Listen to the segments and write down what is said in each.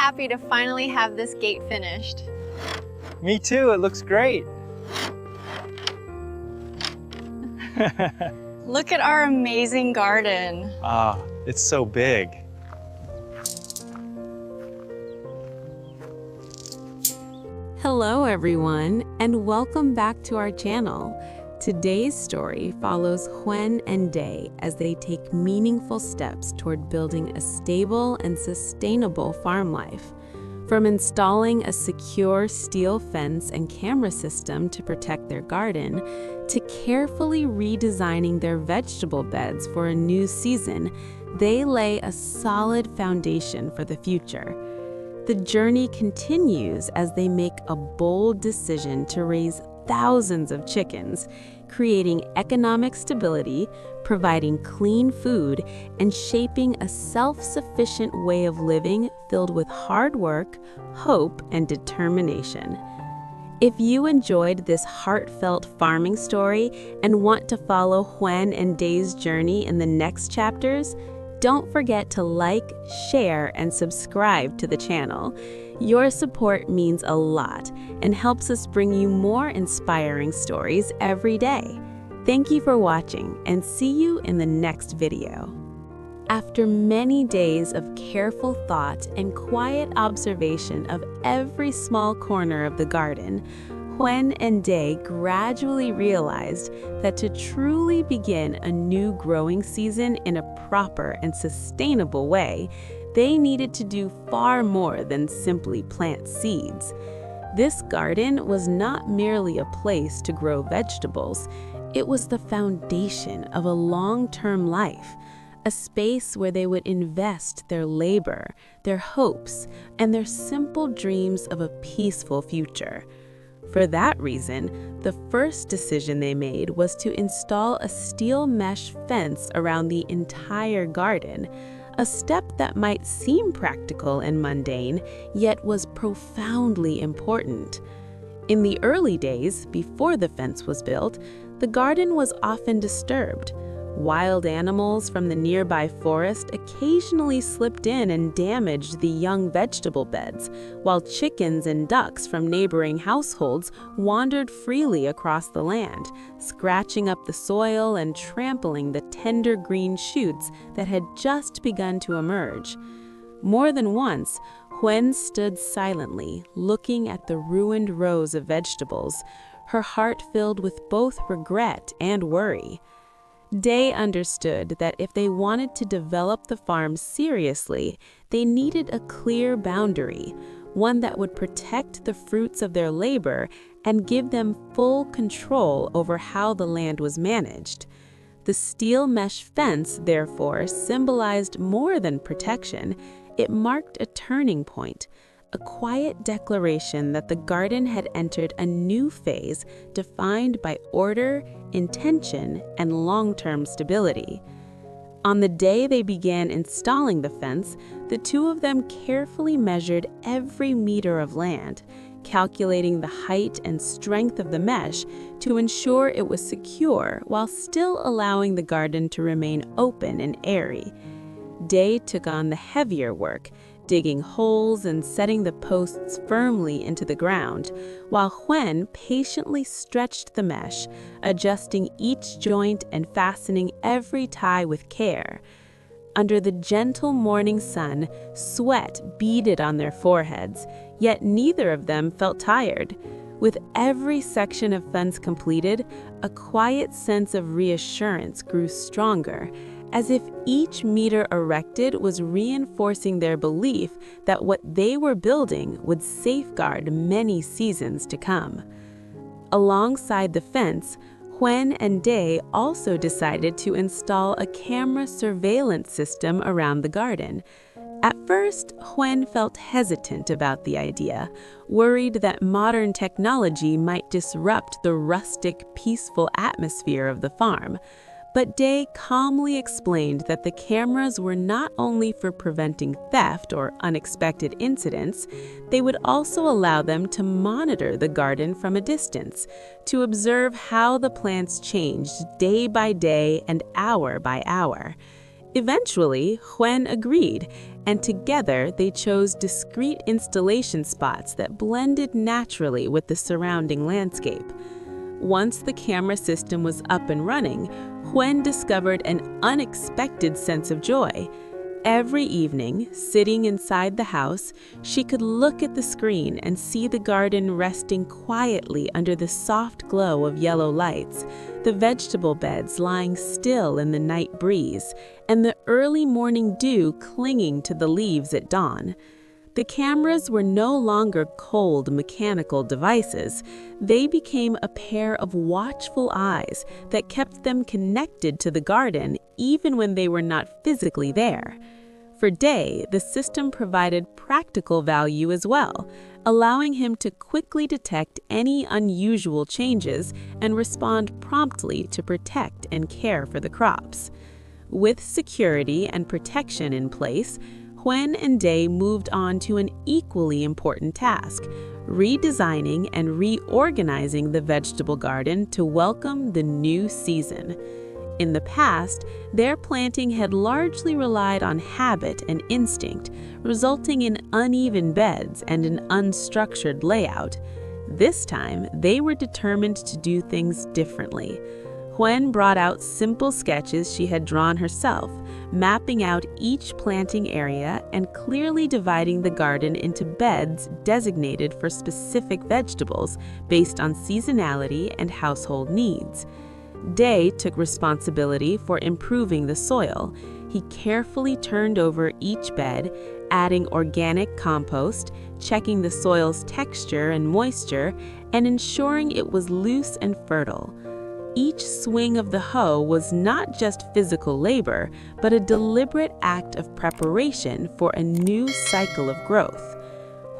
happy to finally have this gate finished. Me too, it looks great. Look at our amazing garden. Ah, it's so big. Hello everyone, and welcome back to our channel. Today's story follows Huyen and Day as they take meaningful steps toward building a stable and sustainable farm life. From installing a secure steel fence and camera system to protect their garden, to carefully redesigning their vegetable beds for a new season, they lay a solid foundation for the future. The journey continues as they make a bold decision to raise thousands of chickens, creating economic stability, providing clean food, and shaping a self-sufficient way of living filled with hard work, hope, and determination. If you enjoyed this heartfelt farming story and want to follow Huyen and Day's journey in the next chapters, don't forget to like, share, and subscribe to the channel. Your support means a lot and helps us bring you more inspiring stories every day. Thank you for watching and see you in the next video. After many days of careful thought and quiet observation of every small corner of the garden, Huyen and Day gradually realized that to truly begin a new growing season in a proper and sustainable way, they needed to do far more than simply plant seeds. This garden was not merely a place to grow vegetables, it was the foundation of a long-term life, a space where they would invest their labor, their hopes, and their simple dreams of a peaceful future. For that reason, the first decision they made was to install a steel mesh fence around the entire garden, a step that might seem practical and mundane, yet was profoundly important. In the early days, before the fence was built, the garden was often disturbed. Wild animals from the nearby forest occasionally slipped in and damaged the young vegetable beds, while chickens and ducks from neighboring households wandered freely across the land, scratching up the soil and trampling the tender green shoots that had just begun to emerge. More than once, Huyen stood silently, looking at the ruined rows of vegetables, her heart filled with both regret and worry. Day understood that if they wanted to develop the farm seriously, they needed a clear boundary, one that would protect the fruits of their labor and give them full control over how the land was managed. The steel mesh fence, therefore, symbolized more than protection. It marked a turning point, a quiet declaration that the garden had entered a new phase defined by order, intention, and long-term stability. On the day they began installing the fence, the two of them carefully measured every meter of land, calculating the height and strength of the mesh to ensure it was secure while still allowing the garden to remain open and airy. Day took on the heavier work, digging holes and setting the posts firmly into the ground, while Huyen patiently stretched the mesh, adjusting each joint and fastening every tie with care. Under the gentle morning sun, sweat beaded on their foreheads, yet neither of them felt tired. With every section of fence completed, a quiet sense of reassurance grew stronger, as if each meter erected was reinforcing their belief that what they were building would safeguard many seasons to come. Alongside the fence, Huyen and Day also decided to install a camera surveillance system around the garden. At first, Huyen felt hesitant about the idea, worried that modern technology might disrupt the rustic, peaceful atmosphere of the farm. But Day calmly explained that the cameras were not only for preventing theft or unexpected incidents, they would also allow them to monitor the garden from a distance, to observe how the plants changed day by day and hour by hour. Eventually, Huyen agreed, and together they chose discrete installation spots that blended naturally with the surrounding landscape. Once the camera system was up and running, Huyen discovered an unexpected sense of joy. Every evening, sitting inside the house, she could look at the screen and see the garden resting quietly under the soft glow of yellow lights, the vegetable beds lying still in the night breeze, and the early morning dew clinging to the leaves at dawn. The cameras were no longer cold mechanical devices. They became a pair of watchful eyes that kept them connected to the garden even when they were not physically there. For Day, the system provided practical value as well, allowing him to quickly detect any unusual changes and respond promptly to protect and care for the crops. With security and protection in place, Huyen and Day moved on to an equally important task, redesigning and reorganizing the vegetable garden to welcome the new season. In the past, their planting had largely relied on habit and instinct, resulting in uneven beds and an unstructured layout. This time, they were determined to do things differently. Huyen brought out simple sketches she had drawn herself, mapping out each planting area and clearly dividing the garden into beds designated for specific vegetables based on seasonality and household needs. Day took responsibility for improving the soil. He carefully turned over each bed, adding organic compost, checking the soil's texture and moisture, and ensuring it was loose and fertile. Each swing of the hoe was not just physical labor, but a deliberate act of preparation for a new cycle of growth.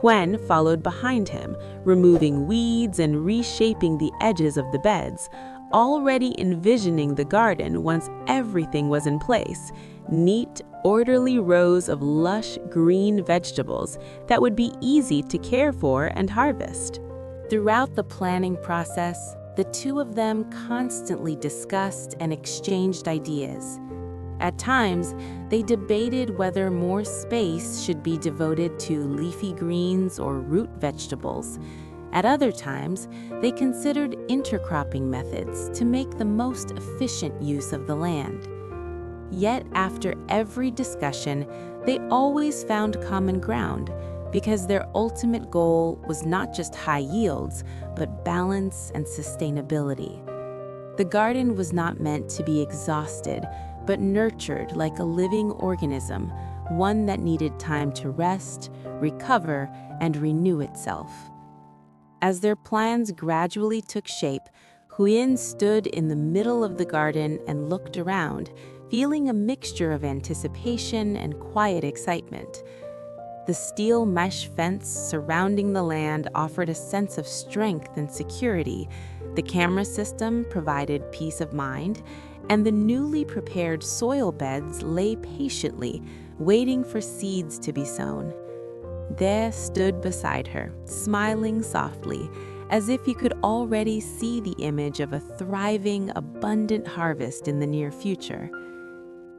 Huyen followed behind him, removing weeds and reshaping the edges of the beds, already envisioning the garden once everything was in place, neat, orderly rows of lush green vegetables that would be easy to care for and harvest. Throughout the planning process, the two of them constantly discussed and exchanged ideas. At times, they debated whether more space should be devoted to leafy greens or root vegetables. At other times, they considered intercropping methods to make the most efficient use of the land. Yet, after every discussion, they always found common ground, because their ultimate goal was not just high yields, but balance and sustainability. The garden was not meant to be exhausted, but nurtured like a living organism, one that needed time to rest, recover, and renew itself. As their plans gradually took shape, Huyen stood in the middle of the garden and looked around, feeling a mixture of anticipation and quiet excitement. The steel mesh fence surrounding the land offered a sense of strength and security. The camera system provided peace of mind, and the newly prepared soil beds lay patiently, waiting for seeds to be sown. Day stood beside her, smiling softly, as if he could already see the image of a thriving, abundant harvest in the near future.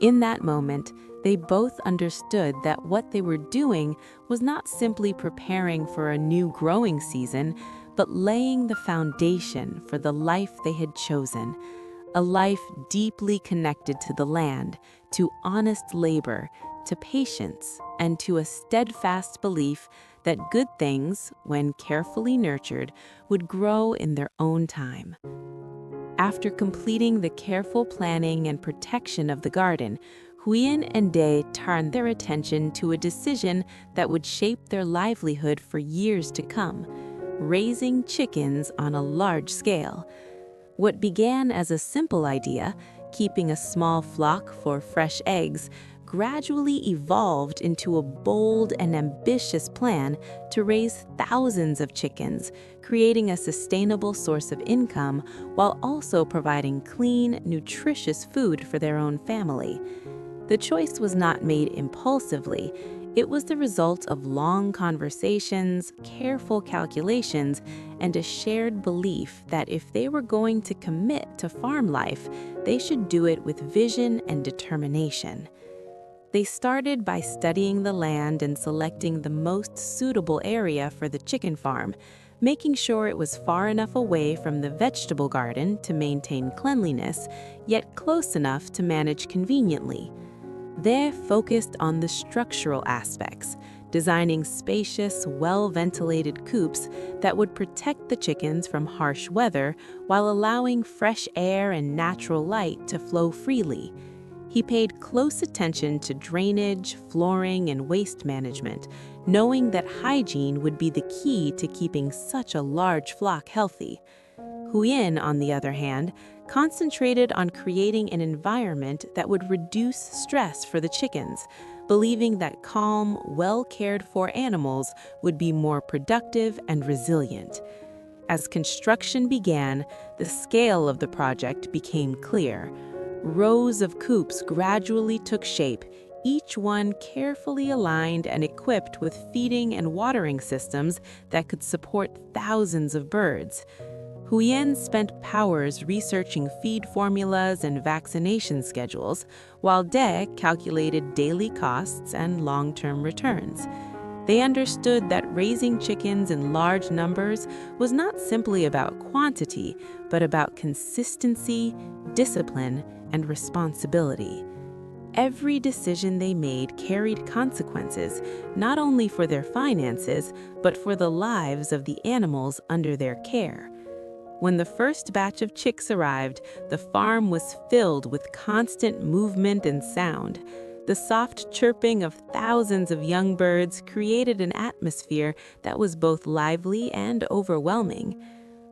In that moment, they both understood that what they were doing was not simply preparing for a new growing season, but laying the foundation for the life they had chosen, a life deeply connected to the land, to honest labor, to patience, and to a steadfast belief that good things, when carefully nurtured, would grow in their own time. After completing the careful planning and protection of the garden, Huyen and Day turned their attention to a decision that would shape their livelihood for years to come: raising chickens on a large scale. What began as a simple idea, keeping a small flock for fresh eggs, gradually evolved into a bold and ambitious plan to raise thousands of chickens, creating a sustainable source of income while also providing clean, nutritious food for their own family. The choice was not made impulsively. It was the result of long conversations, careful calculations, and a shared belief that if they were going to commit to farm life, they should do it with vision and determination. They started by studying the land and selecting the most suitable area for the chicken farm, making sure it was far enough away from the vegetable garden to maintain cleanliness, yet close enough to manage conveniently. They focused on the structural aspects, designing spacious, well-ventilated coops that would protect the chickens from harsh weather while allowing fresh air and natural light to flow freely. He paid close attention to drainage, flooring, and waste management, knowing that hygiene would be the key to keeping such a large flock healthy. Huyen, on the other hand, concentrated on creating an environment that would reduce stress for the chickens, believing that calm, well-cared-for animals would be more productive and resilient. As construction began, the scale of the project became clear. Rows of coops gradually took shape, each one carefully aligned and equipped with feeding and watering systems that could support thousands of birds. Huyen spent hours researching feed formulas and vaccination schedules, while De calculated daily costs and long-term returns. They understood that raising chickens in large numbers was not simply about quantity, but about consistency, discipline, and responsibility. Every decision they made carried consequences, not only for their finances, but for the lives of the animals under their care. When the first batch of chicks arrived, the farm was filled with constant movement and sound. The soft chirping of thousands of young birds created an atmosphere that was both lively and overwhelming.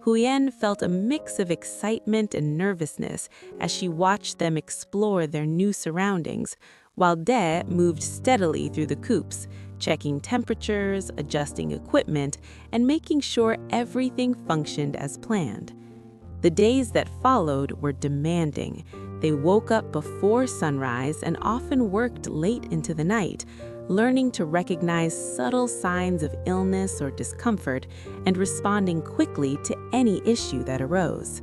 Huyen felt a mix of excitement and nervousness as she watched them explore their new surroundings, while De moved steadily through the coops, checking temperatures, adjusting equipment, and making sure everything functioned as planned. The days that followed were demanding. They woke up before sunrise and often worked late into the night, learning to recognize subtle signs of illness or discomfort and responding quickly to any issue that arose.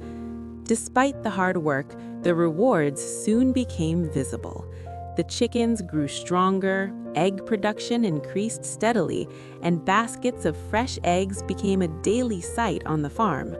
Despite the hard work, the rewards soon became visible. The chickens grew stronger, egg production increased steadily, and baskets of fresh eggs became a daily sight on the farm.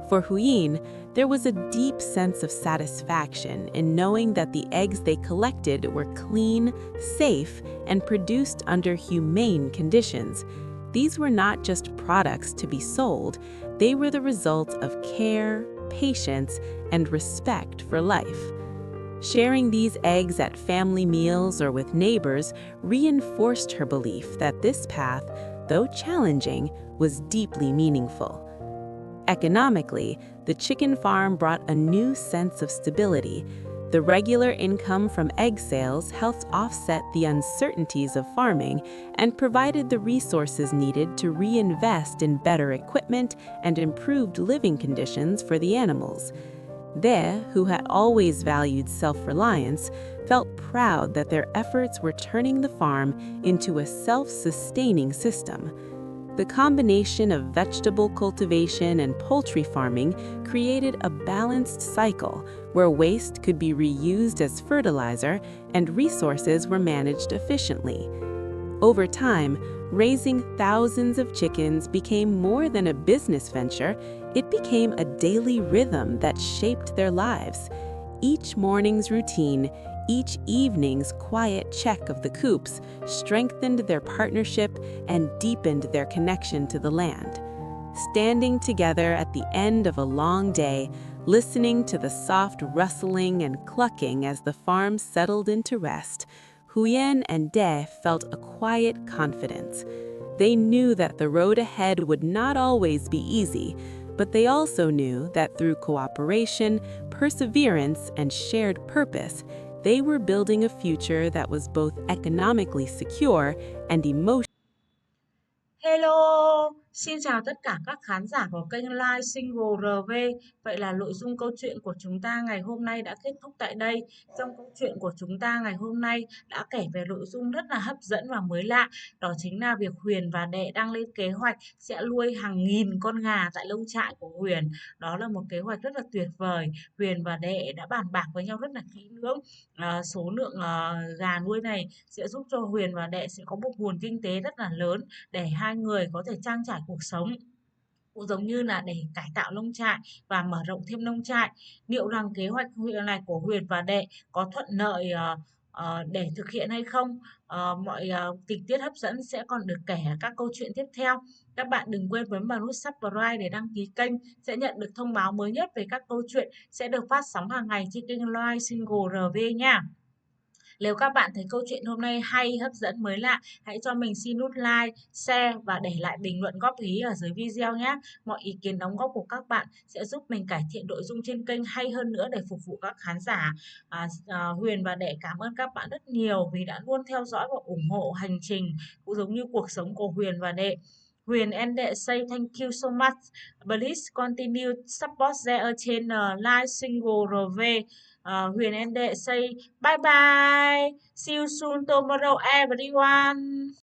For Huyen, there was a deep sense of satisfaction in knowing that the eggs they collected were clean, safe, and produced under humane conditions. These were not just products to be sold, they were the result of care, patience, and respect for life. Sharing these eggs at family meals or with neighbors reinforced her belief that this path, though challenging, was deeply meaningful. Economically, the chicken farm brought a new sense of stability. The regular income from egg sales helped offset the uncertainties of farming and provided the resources needed to reinvest in better equipment and improved living conditions for the animals. De, who had always valued self-reliance, felt proud that their efforts were turning the farm into a self-sustaining system. The combination of vegetable cultivation and poultry farming created a balanced cycle where waste could be reused as fertilizer and resources were managed efficiently. Over time, raising thousands of chickens became more than a business venture, it became a daily rhythm that shaped their lives. Each morning's routine, each evening's quiet check of the coops strengthened their partnership and deepened their connection to the land. Standing together at the end of a long day, listening to the soft rustling and clucking as the farm settled into rest, Huyen and De felt a quiet confidence. They knew that the road ahead would not always be easy, but they also knew that through cooperation, perseverance, and shared purpose, they were building a future that was both economically secure and emotionally. Hello, xin chào tất cả các khán giả của kênh Live Single RV. Vậy là nội dung câu chuyện của chúng ta ngày hôm nay đã kết thúc tại đây. Trong câu chuyện của chúng ta ngày hôm nay đã kể về nội dung rất là hấp dẫn và mới lạ. Đó chính là việc Huyền và Đệ đang lên kế hoạch sẽ nuôi hàng nghìn con gà tại lông trại của Huyền. Đó là một kế hoạch rất là tuyệt vời. Huyền và Đệ đã bàn bạc với nhau rất là kỹ lưỡng. Số lượng gà nuôi này sẽ giúp cho Huyền và Đệ sẽ có một nguồn kinh tế rất là lớn để hai người có thể trang trải cuộc sống, cũng giống như là để cải tạo nông trại và mở rộng thêm nông trại. Liệu rằng kế hoạch này của Huyền và Đệ có thuận lợi để thực hiện hay không? Mọi tình tiết hấp dẫn sẽ còn được kể ở các câu chuyện tiếp theo. Các bạn đừng quên bấm vào nút subscribe để đăng ký kênh, sẽ nhận được thông báo mới nhất về các câu chuyện sẽ được phát sóng hàng ngày trên kênh Live Single RV nha. Nếu các bạn thấy câu chuyện hôm nay hay, hấp dẫn, mới lạ, hãy cho mình xin nút like, share và để lại bình luận góp ý ở dưới video nhé. Mọi ý kiến đóng góp của các bạn sẽ giúp mình cải thiện nội dung trên kênh hay hơn nữa để phục vụ các khán giả. Huyền và Đệ cảm ơn các bạn rất nhiều vì đã luôn theo dõi và ủng hộ hành trình cũng giống như cuộc sống của Huyền và Đệ. Huyền and Đệ say thank you so much. Please continue support their channel Live Single RV. Huyền and Đệ say bye bye. See you soon tomorrow everyone.